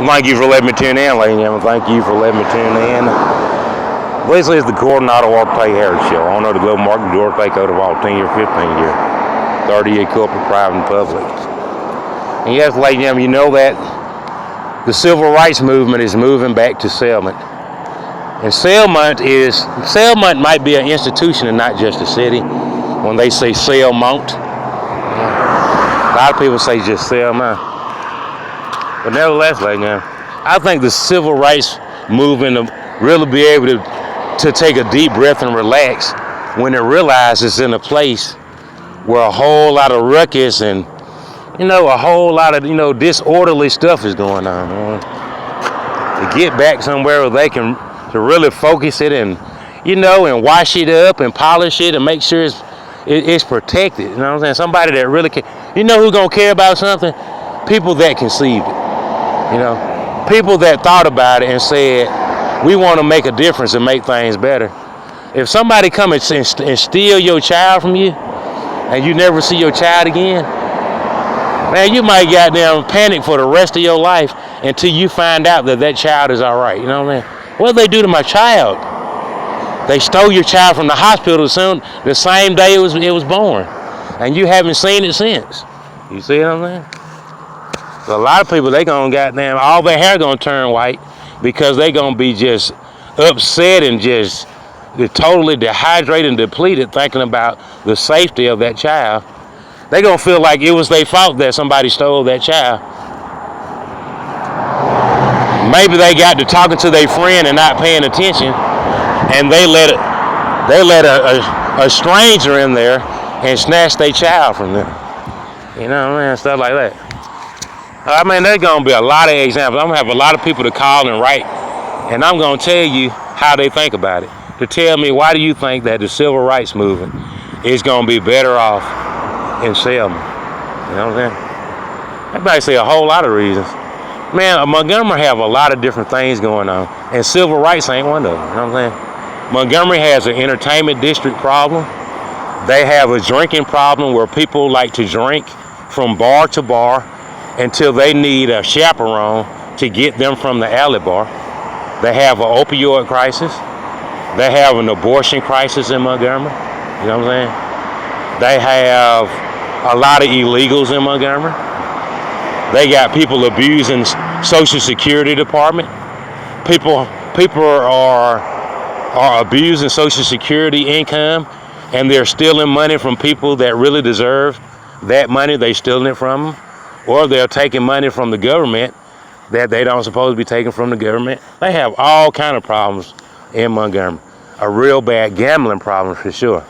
Thank you for letting me tune in, ladies and gentlemen. Thank you for letting me tune in. This is the Coronado Ortega Heritage Show. Owner of the Global Market Ortega Code of all 10-year, 15-year, 30-year corporate, private, and public. And yes, ladies and gentlemen, you know that the civil rights movement is moving back to Selmont. And Selmont might be an institution and not just a city. When they say Selmont, a lot of people say just Selmont. But nevertheless, ladies and gentlemen, I think the civil rights movement will really be able to take a deep breath and relax when it realizes it's in a place where a whole lot of ruckus and a whole lot of disorderly stuff is going on. To get back somewhere where they can to really focus it and and wash it up and polish it and make sure it's protected. You know what I'm saying? Somebody that really can. Who's gonna care about something? People that conceived it. People that thought about it and said, we want to make a difference and make things better. If somebody come and steal your child from you and you never see your child again, man, you might goddamn panic for the rest of your life until you find out that child is all right. You know what I mean? What did they do to my child? They stole your child from the hospital the same day it was born, and you haven't seen it since. You see what I'm saying? So a lot of people, they gonna goddamn, all their hair gonna turn white because they gonna be just upset and just totally dehydrated and depleted thinking about the safety of that child. They gonna feel like it was their fault that somebody stole that child. Maybe they got to talking to their friend and not paying attention, and they let a stranger in there and snatch their child from them. Stuff like that. I mean, there's going to be a lot of examples. I'm going to have a lot of people to call and write, and I'm going to tell you how they think about it. To tell me, why do you think that the civil rights movement is going to be better off in Selma? You know what I'm saying? Everybody say a whole lot of reasons. Man, Montgomery have a lot of different things going on, and civil rights ain't one of them. You know what I'm saying? Montgomery has an entertainment district problem. They have a drinking problem where people like to drink from bar to bar until they need a chaperone to get them from the alley bar. They have an opioid crisis. They have an abortion crisis in Montgomery. You know what I'm saying? They have a lot of illegals in Montgomery. They got people abusing Social Security Department. People are abusing Social Security income, and they're stealing money from people that really deserve that money. They stealing it from them. Or they're taking money from the government that they don't supposed to be taking from the government. They have all kind of problems in Montgomery. A real bad gambling problem for sure.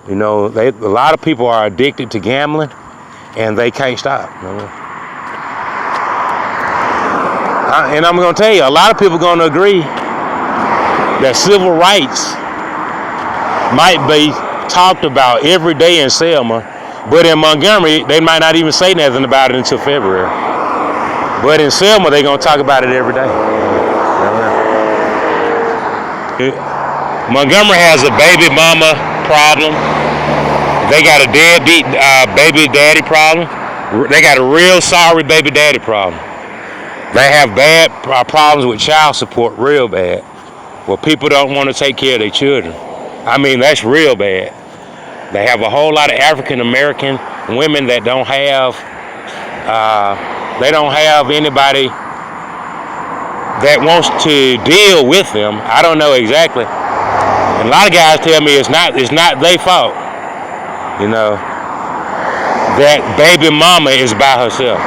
A lot of people are addicted to gambling, and they can't stop. And I'm going to tell you, a lot of people are going to agree that civil rights might be talked about every day in Selma. But in Montgomery, they might not even say nothing about it until February. But in Selma, they're going to talk about it every day. Montgomery has a baby mama problem. They got a deadbeat baby daddy problem. They got a real sorry baby daddy problem. They have bad problems with child support, real bad. Well, people don't want to take care of their children. I mean, that's real bad. They have a whole lot of African American women that don't have anybody that wants to deal with them. I don't know exactly. And a lot of guys tell me it's not their fault. That baby mama is by herself.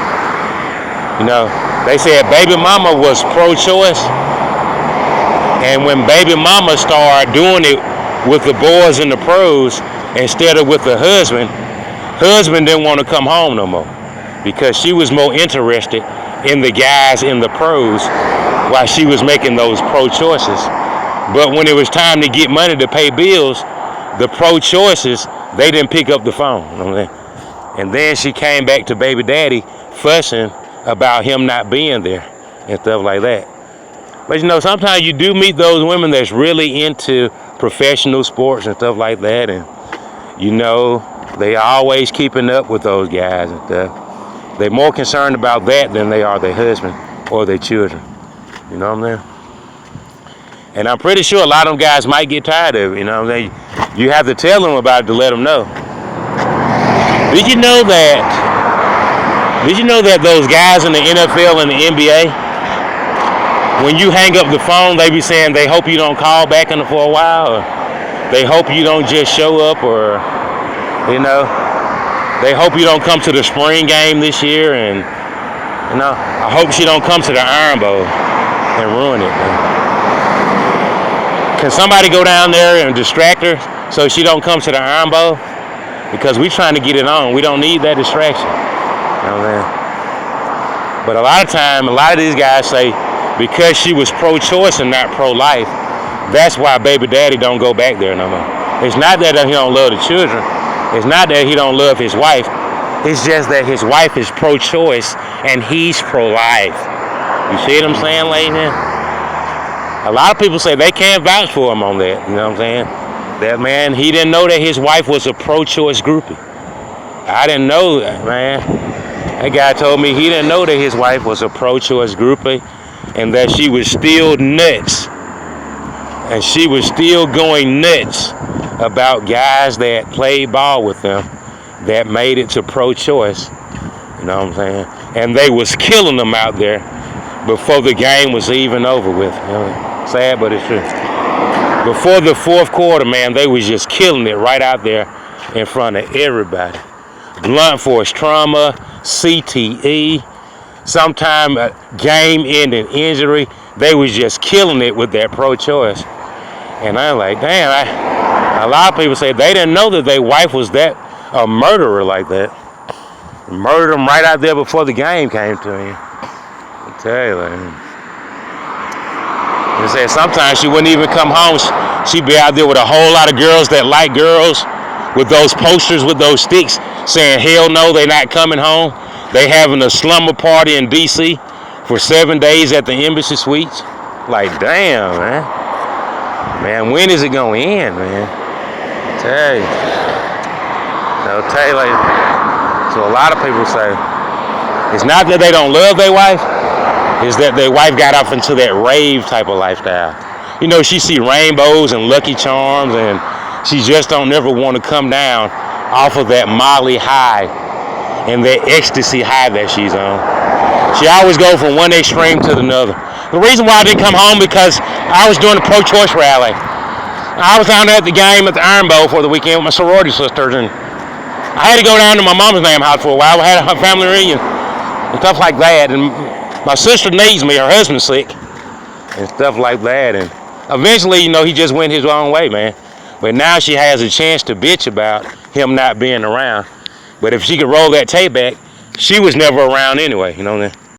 They said baby mama was pro-choice, and when baby mama started doing it with the boys and the pros instead of with the husband didn't want to come home no more because she was more interested in the guys in the pros while she was making those pro-choices. But when it was time to get money to pay bills, the pro-choices, they didn't pick up the phone. And then she came back to baby daddy fussing about him not being there and stuff like that. But sometimes you do meet those women that's really into professional sports and stuff like that, and they always keeping up with those guys and stuff. They're more concerned about that than they are their husband. or their children. You know what I'm saying? And I'm pretty sure a lot of them guys might get tired of it. You know what I'm saying? You have to tell them about it to let them know. Did you know that those guys in the NFL and the NBA, when you hang up the phone, they be saying they hope you don't call back for a while, or they hope you don't just show up, or, you know, they hope you don't come to the spring game this year, and, you know, I hope she don't come to the Iron Bowl and ruin it, man. Can somebody go down there and distract her so she don't come to the Iron Bowl? Because we trying to get it on. We don't need that distraction. You know what I'm saying? But a lot of these guys say because she was pro-choice and not pro-life, that's why baby daddy don't go back there no more. It's not that he don't love the children. It's not that he don't love his wife. It's just that his wife is pro-choice and he's pro-life. You see what I'm saying, ladies? A lot of people say they can't vouch for him on that. You know what I'm saying? That man, he didn't know that his wife was a pro-choice groupie. I didn't know that, man. That guy told me he didn't know that his wife was a pro-choice groupie and that she was still nuts. And she was still going nuts about guys that played ball with them that made it to pro-choice. You know what I'm saying? And they was killing them out there before the game was even over with. You know? Sad, but it's true. Before the fourth quarter, man, they was just killing it right out there in front of everybody. Blunt force trauma, CTE, sometime game-ending injury. They was just killing it with that pro-choice. And I'm like, damn, a lot of people say they didn't know that their wife was a murderer like that. Murdered him right out there before the game came to him. I tell you, man. They said sometimes she wouldn't even come home. She'd be out there with a whole lot of girls that like girls with those posters with those sticks saying, hell no, they not coming home. They having a slumber party in D.C. for 7 days at the Embassy Suites. Like, damn, man. Man, when is it going to end, man? I tell you. I'll tell you later. So a lot of people say, it's not that they don't love their wife, is that their wife got off into that rave type of lifestyle. You know, she see rainbows and Lucky Charms, and she just don't never want to come down off of that Molly high and that ecstasy high that she's on. She always go from one extreme to another. The reason why I didn't come home because I was doing a pro-choice rally. I was down at the game at the Iron Bowl for the weekend with my sorority sisters, and I had to go down to my mama's damn house for a while. We had a family reunion and stuff like that, and my sister needs me, her husband's sick, and stuff like that. And eventually, you know, he just went his own way, man. But now she has a chance to bitch about him not being around. But if she could roll that tape back, she was never around anyway, you know what I mean?